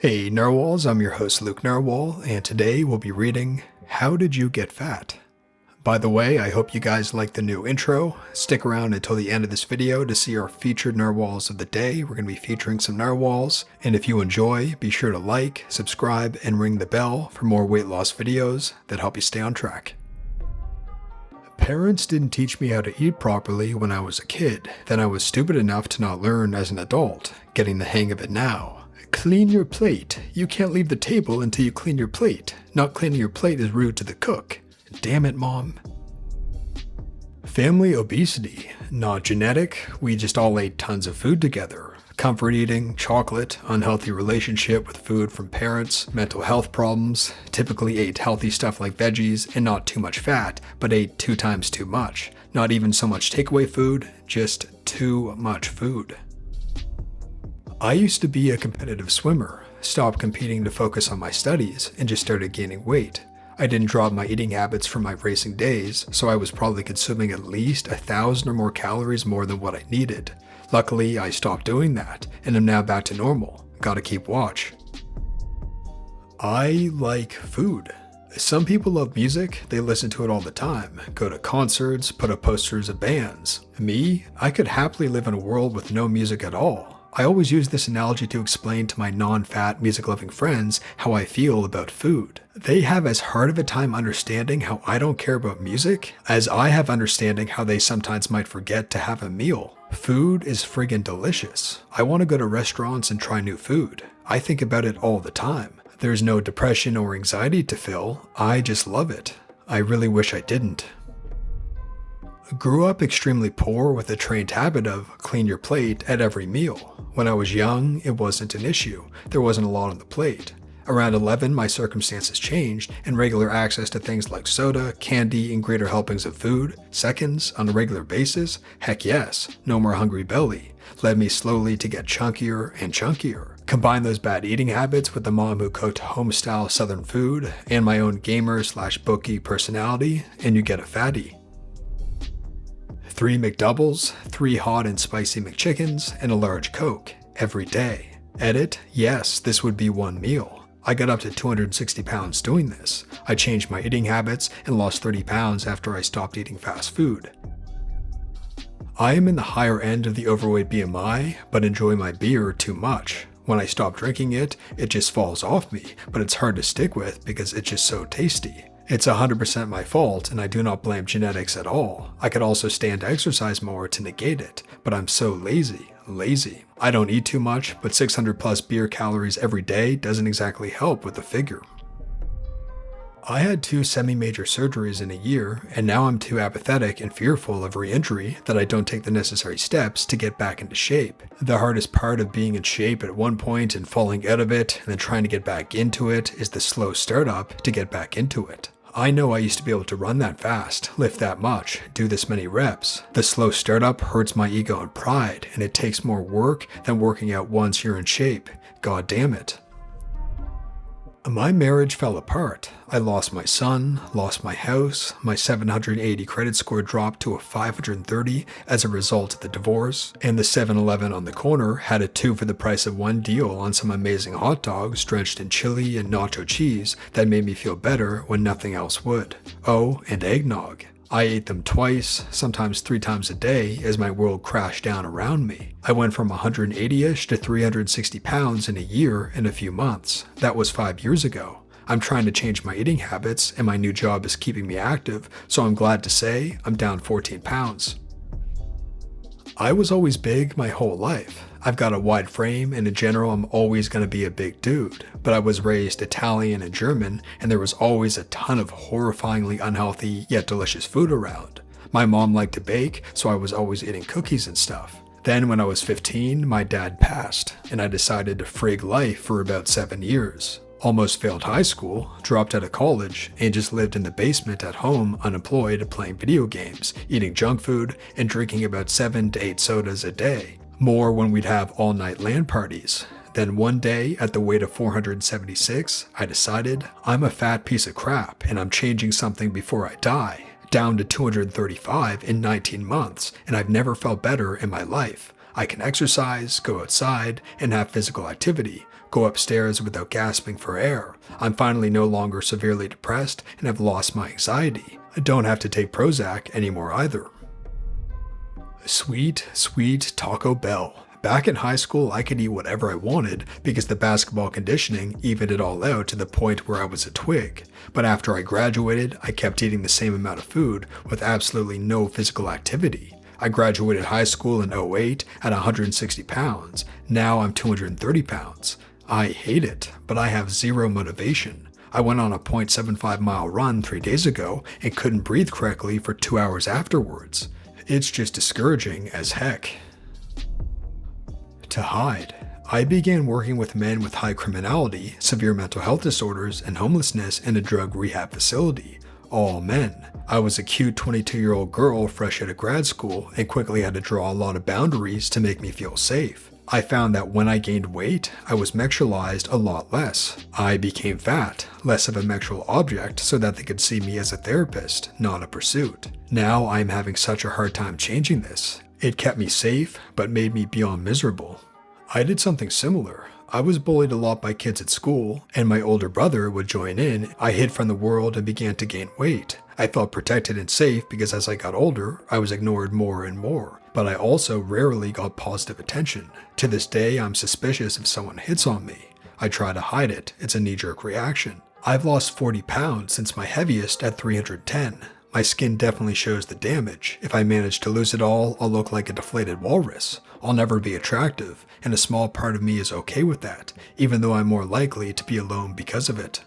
Hey Narwhals, I'm your host Luke Narwhal, and today we'll be reading How Did You Get Fat? By the way, I hope you guys like the new intro. Stick around until the end of this video to see our featured Narwhals of the day. We're going to be featuring some Narwhals, and if you enjoy, be sure to like, subscribe, and ring the bell for more weight loss videos that help you stay on track. Parents didn't teach me how to eat properly when I was a kid. Then I was stupid enough to not learn as an adult, getting the hang of it now. Clean your plate. You can't leave the table until you clean your plate. Not cleaning your plate is rude to the cook. Damn it, Mom. Family obesity. Not genetic. We just all ate tons of food together. Comfort eating, chocolate, unhealthy relationship with food from parents, mental health problems. Typically ate healthy stuff like veggies and not too much fat, but ate 2 times too much. Not even so much takeaway food, just too much food. I used to be a competitive swimmer, stopped competing to focus on my studies, and just started gaining weight. I didn't drop my eating habits from my racing days, so I was probably consuming at least 1,000 or more calories more than what I needed. Luckily, I stopped doing that, and am now back to normal. Gotta keep watch. I like food. Some people love music, they listen to it all the time, go to concerts, put up posters of bands. Me, I could happily live in a world with no music at all. I always use this analogy to explain to my non-fat music-loving friends how I feel about food. They have as hard of a time understanding how I don't care about music as I have understanding how they sometimes might forget to have a meal. Food is friggin' delicious. I want to go to restaurants and try new food. I think about it all the time. There's no depression or anxiety to feel. I just love it. I really wish I didn't. Grew up extremely poor with a trained habit of clean your plate at every meal. When I was young, it wasn't an issue. There wasn't a lot on the plate. Around 11, my circumstances changed, and regular access to things like soda, candy, and greater helpings of food, seconds, on a regular basis, heck yes, no more hungry belly, led me slowly to get chunkier and chunkier. Combine those bad eating habits with the mom who cooked home-style southern food, and my own gamer/bookie personality, and you get a fatty. 3 McDoubles, 3 hot and spicy McChickens, and a large Coke every day. Edit, yes, this would be one meal. I got up to 260 pounds doing this. I changed my eating habits and lost 30 pounds after I stopped eating fast food. I am in the higher end of the overweight BMI, but enjoy my beer too much. When I stop drinking it, it just falls off me, but it's hard to stick with because it's just so tasty. It's 100% my fault, and I do not blame genetics at all. I could also stand to exercise more to negate it, but I'm so lazy. I don't eat too much, but 600 plus beer calories every day doesn't exactly help with the figure. I had 2 semi-major surgeries in a year, and now I'm too apathetic and fearful of re-injury that I don't take the necessary steps to get back into shape. The hardest part of being in shape at one point and falling out of it, and then trying to get back into it, is the slow startup to get back into it. I know I used to be able to run that fast, lift that much, do this many reps. The slow startup hurts my ego and pride, and it takes more work than working out once you're in shape. God damn it. My marriage fell apart. I lost my son, lost my house, my 780 credit score dropped to a 530 as a result of the divorce, and the 7-Eleven on the corner had a 2 for the price of 1 deal on some amazing hot dogs drenched in chili and nacho cheese that made me feel better when nothing else would. Oh, and eggnog. I ate them twice, sometimes 3 times a day as my world crashed down around me. I went from 180-ish to 360 pounds in a year in a few months. That was 5 years ago. I'm trying to change my eating habits, and my new job is keeping me active, so I'm glad to say I'm down 14 pounds. I was always big my whole life. I've got a wide frame, and in general I'm always going to be a big dude, but I was raised Italian and German, and there was always a ton of horrifyingly unhealthy yet delicious food around. My mom liked to bake, so I was always eating cookies and stuff. Then when I was 15, my dad passed, and I decided to frig life for about 7 years. Almost failed high school, dropped out of college, and just lived in the basement at home unemployed playing video games, eating junk food, and drinking about 7 to 8 sodas a day. More when we'd have all-night LAN parties. Then one day, at the weight of 476, I decided I'm a fat piece of crap and I'm changing something before I die. Down to 235 in 19 months, and I've never felt better in my life. I can exercise, go outside, and have physical activity, go upstairs without gasping for air. I'm finally no longer severely depressed and have lost my anxiety. I don't have to take Prozac anymore either. Sweet, sweet Taco Bell. Back in high school, I could eat whatever I wanted because the basketball conditioning evened it all out to the point where I was a twig. But after I graduated, I kept eating the same amount of food with absolutely no physical activity. I graduated high school in '08 at 160 pounds. Now I'm 230 pounds. I hate it, but I have zero motivation. I went on a 0.75-mile run 3 days ago and couldn't breathe correctly for 2 hours afterwards. It's just discouraging as heck. To hide. I began working with men with high criminality, severe mental health disorders, and homelessness in a drug rehab facility. All men. I was a cute 22-year-old girl fresh out of grad school and quickly had to draw a lot of boundaries to make me feel safe. I found that when I gained weight, I was mexualized a lot less. I became fat, less of a mexual object so that they could see me as a therapist, not a pursuit. Now I'm having such a hard time changing this. It kept me safe, but made me beyond miserable. I did something similar. I was bullied a lot by kids at school, and my older brother would join in. I hid from the world and began to gain weight. I felt protected and safe because as I got older, I was ignored more and more, but I also rarely got positive attention. To this day, I'm suspicious if someone hits on me. I try to hide it. It's a knee-jerk reaction. I've lost 40 pounds since my heaviest at 310. My skin definitely shows the damage. If I manage to lose it all, I'll look like a deflated walrus. I'll never be attractive, and a small part of me is okay with that, even though I'm more likely to be alone because of it.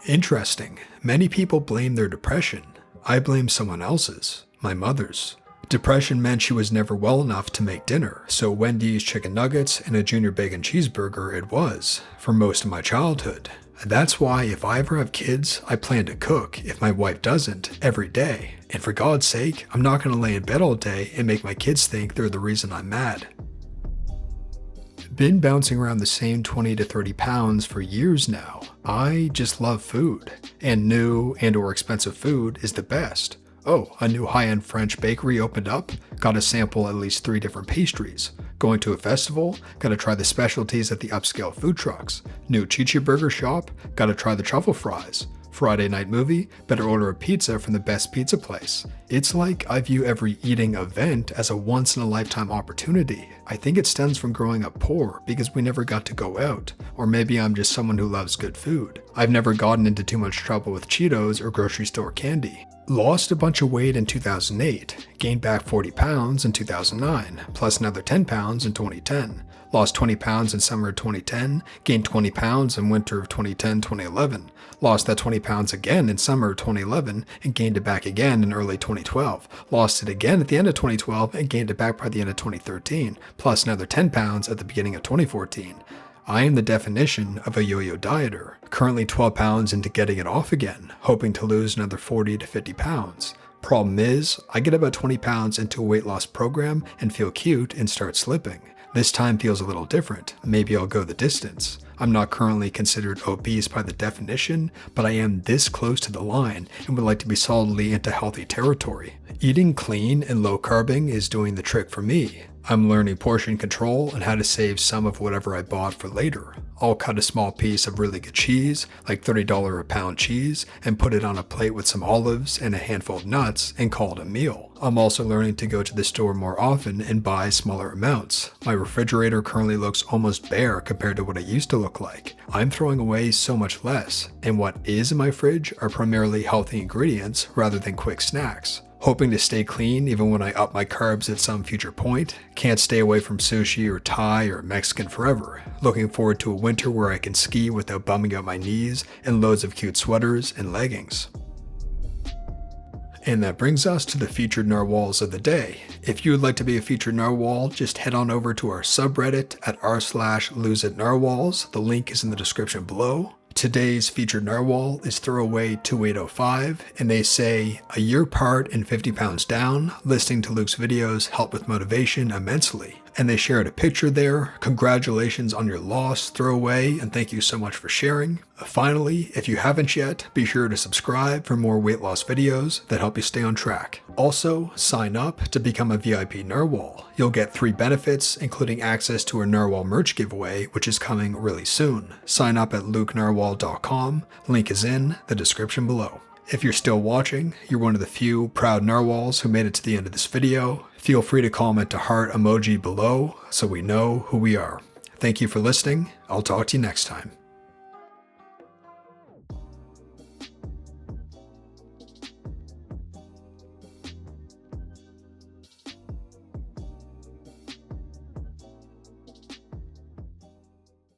Interesting. Many people blame their depression. I blame someone else's, my mother's. Depression meant she was never well enough to make dinner, so Wendy's chicken nuggets and a junior bacon cheeseburger it was, for most of my childhood. That's why if I ever have kids, I plan to cook, if my wife doesn't, every day. And for God's sake, I'm not going to lay in bed all day and make my kids think they're the reason I'm mad. Been bouncing around the same 20 to 30 pounds for years now. I just love food, and new and/or expensive food is the best. Oh, a new high-end French bakery opened up? Gotta sample at least 3 different pastries. Going to a festival? Gotta try the specialties at the upscale food trucks. New Chi-Chi burger shop? Gotta try the truffle fries. Friday night movie? Better order a pizza from the best pizza place. It's like I view every eating event as a once-in-a-lifetime opportunity. I think it stems from growing up poor because we never got to go out. Or maybe I'm just someone who loves good food. I've never gotten into too much trouble with Cheetos or grocery store candy. Lost a bunch of weight in 2008, gained back 40 pounds in 2009, plus another 10 pounds in 2010. Lost 20 pounds in summer of 2010, gained 20 pounds in winter of 2010-2011. Lost that 20 pounds again in summer of 2011 and gained it back again in early 2012. Lost it again at the end of 2012 and gained it back by the end of 2013, plus another 10 pounds at the beginning of 2014. I am the definition of a yo-yo dieter, currently 12 pounds into getting it off again, hoping to lose another 40 to 50 pounds. Problem is, I get about 20 pounds into a weight loss program and feel cute and start slipping. This time feels a little different. Maybe I'll go the distance. I'm not currently considered obese by the definition, but I am this close to the line and would like to be solidly into healthy territory. Eating clean and low carbing is doing the trick for me. I'm learning portion control and how to save some of whatever I bought for later. I'll cut a small piece of really good cheese, like $30 a pound cheese, and put it on a plate with some olives and a handful of nuts and call it a meal. I'm also learning to go to the store more often and buy smaller amounts. My refrigerator currently looks almost bare compared to what it used to look like. I'm throwing away so much less, and what is in my fridge are primarily healthy ingredients rather than quick snacks. Hoping to stay clean even when I up my carbs at some future point. Can't stay away from sushi or Thai or Mexican forever. Looking forward to a winter where I can ski without bumming out my knees and loads of cute sweaters and leggings. And that brings us to the featured narwhals of the day. If you would like to be a featured narwhal, just head on over to our subreddit at r/loseitnarwhals. The link is in the description below. Today's featured narwhal is Throwaway 2805, and they say, a year apart and 50 pounds down, listening to Luke's videos helped with motivation immensely. and they shared a picture there. Congratulations on your loss, throwaway, and thank you so much for sharing. Finally, if you haven't yet, be sure to subscribe for more weight loss videos that help you stay on track. Also, sign up to become a VIP Narwhal. You'll get 3 benefits, including access to a Narwhal merch giveaway, which is coming really soon. Sign up at lukenarwhal.com. Link is in the description below. If you're still watching, you're one of the few proud narwhals who made it to the end of this video. Feel free to comment a heart emoji below so we know who we are. Thank you for listening. I'll talk to you next time.